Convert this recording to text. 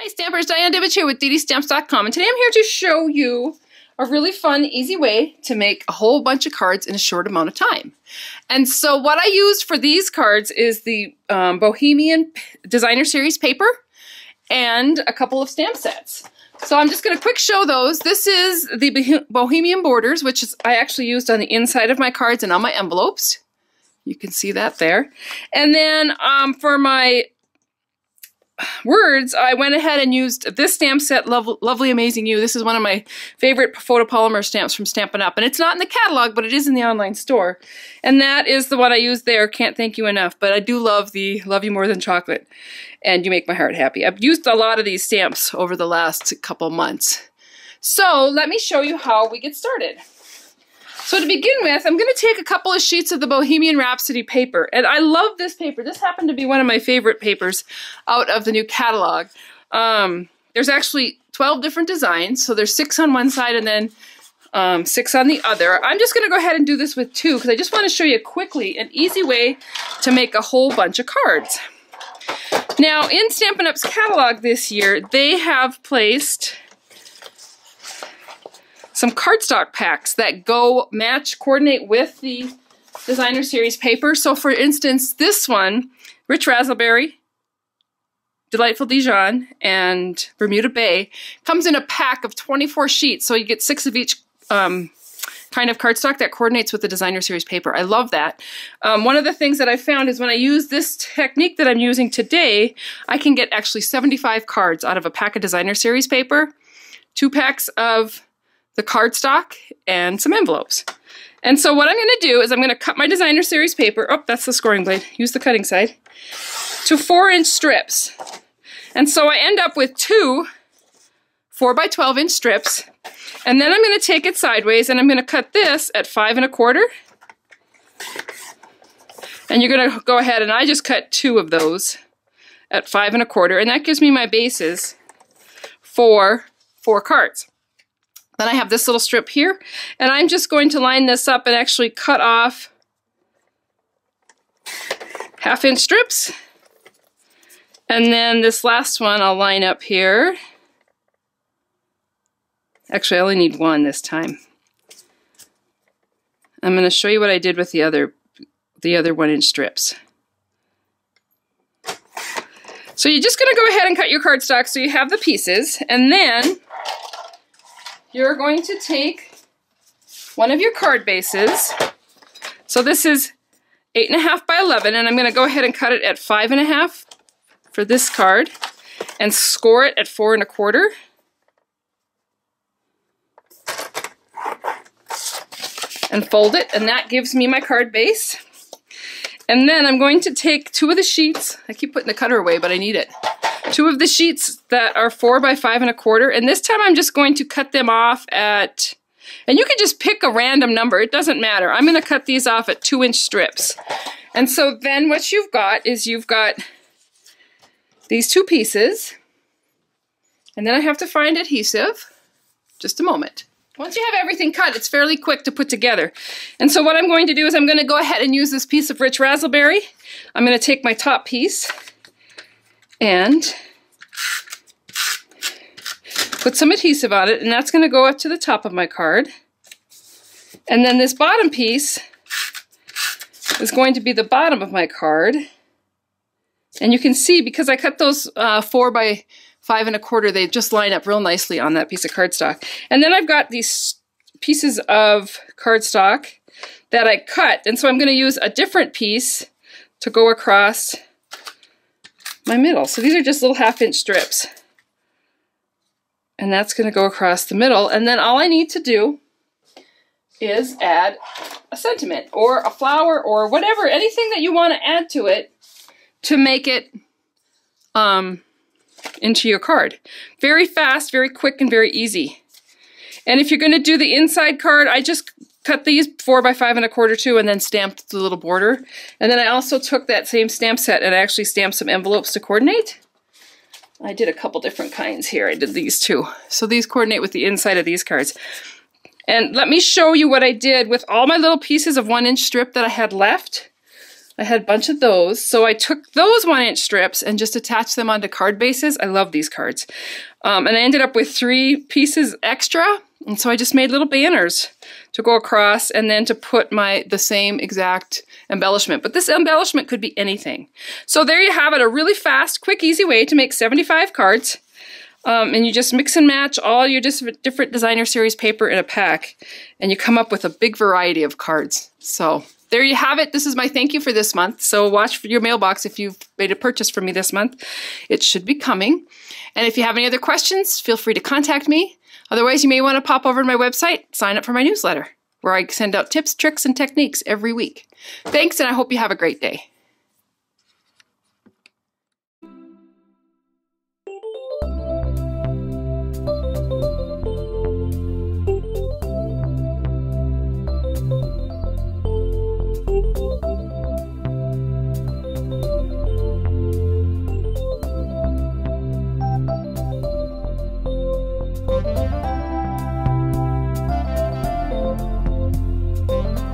Hi Stampers, Diane Dimich here with ddstamps.com, and today I'm here to show you a really fun, easy way to make a whole bunch of cards in a short amount of time. And so what I used for these cards is the Bohemian Designer Series paper and a couple of stamp sets. So I'm just going to quick show those. This is the Bohemian borders, which is I actually used on the inside of my cards and on my envelopes. You can see that there. And then for my words, I went ahead and used this stamp set, Lovely Amazing You. This is one of my favorite photopolymer stamps from Stampin' Up! And it's not in the catalog, but it is in the online store. And that is the one I used there, Can't Thank You Enough. But I do love the Love You More Than Chocolate and You Make My Heart Happy. I've used a lot of these stamps over the last couple months. So let me show you how we get started. So to begin with, I'm going to take a couple of sheets of the Bohemian Rhapsody paper. And I love this paper. This happened to be one of my favorite papers out of the new catalog. There's actually 12 different designs. So there's 6 on one side and then 6 on the other. I'm just going to go ahead and do this with 2 because I just want to show you quickly an easy way to make a whole bunch of cards. Now, in Stampin' Up's catalog this year, they have placed some cardstock packs that coordinate with the Designer Series paper. So for instance, this one, Rich Razzleberry, Delightful Dijon, and Bermuda Bay, comes in a pack of 24 sheets. So you get 6 of each kind of cardstock that coordinates with the Designer Series paper. I love that. One of the things that I found is when I use this technique that I'm using today, I can get actually 75 cards out of a pack of Designer Series paper, 2 packs of the cardstock, and some envelopes. And so what I'm going to do is I'm going to cut my Designer Series paper, oh, that's the scoring blade, use the cutting side, to 4-inch strips. And so I end up with 2 4x12-inch strips. And then I'm going to take it sideways and I'm going to cut this at 5 1/4. And you're going to go ahead and I just cut 2 of those at 5 1/4, and that gives me my bases for 4 cards. Then I have this little strip here, and I'm just going to line this up and actually cut off 1/2-inch strips. And then this last one I'll line up here. Actually, I only need 1 this time. I'm going to show you what I did with the other 1-inch strips. So you're just going to go ahead and cut your cardstock so you have the pieces, and then you're going to take one of your card bases. So this is 8.5 by 11, and I'm going to go ahead and cut it at 5 1/2 for this card, and score it at 4 1/4. And fold it, and that gives me my card base. And then I'm going to take 2 of the sheets. I keep putting the cutter away, but I need it. 2 of the sheets that are 4 by 5 1/4, and this time I'm just going to cut them off at, and you can just pick a random number, it doesn't matter. I'm going to cut these off at 2-inch strips. And so then what you've got is you've got these 2 pieces, and then I have to find adhesive. Just a moment. Once you have everything cut, it's fairly quick to put together. And so what I'm going to do is I'm going to go ahead and use this piece of Rich Razzleberry. I'm going to take my top piece and put some adhesive on it, and that's going to go up to the top of my card. And then this bottom piece is going to be the bottom of my card. And you can see, because I cut those 4 by 5 1/4, they just line up real nicely on that piece of cardstock. And then I've got these pieces of cardstock that I cut, and so I'm going to use a different piece to go across my middle. So these are just little 1/2-inch strips. And that's going to go across the middle. And then all I need to do is add a sentiment or a flower or whatever, anything that you want to add to it to make it into your card. Very fast, very quick, and very easy. And if you're going to do the inside card, I just cut these 4 by 5 1/4 too, and then stamped the little border. And then I also took that same stamp set and actually stamped some envelopes to coordinate. I did a couple different kinds here. I did these too. So these coordinate with the inside of these cards. And let me show you what I did with all my little pieces of 1-inch strip that I had left. I had a bunch of those. So I took those 1-inch strips and just attached them onto card bases. I love these cards. And I ended up with 3 pieces extra. And so I just made little banners to go across and then to put the same exact embellishment. But this embellishment could be anything. So there you have it, a really fast, quick, easy way to make 75 cards. And you just mix and match all your different designer series paper in a pack, and you come up with a big variety of cards. So there you have it. This is my thank you for this month. So watch for your mailbox if you've made a purchase from me this month. It should be coming. And if you have any other questions, feel free to contact me. Otherwise, you may want to pop over to my website, sign up for my newsletter, where I send out tips, tricks, and techniques every week. Thanks, and I hope you have a great day.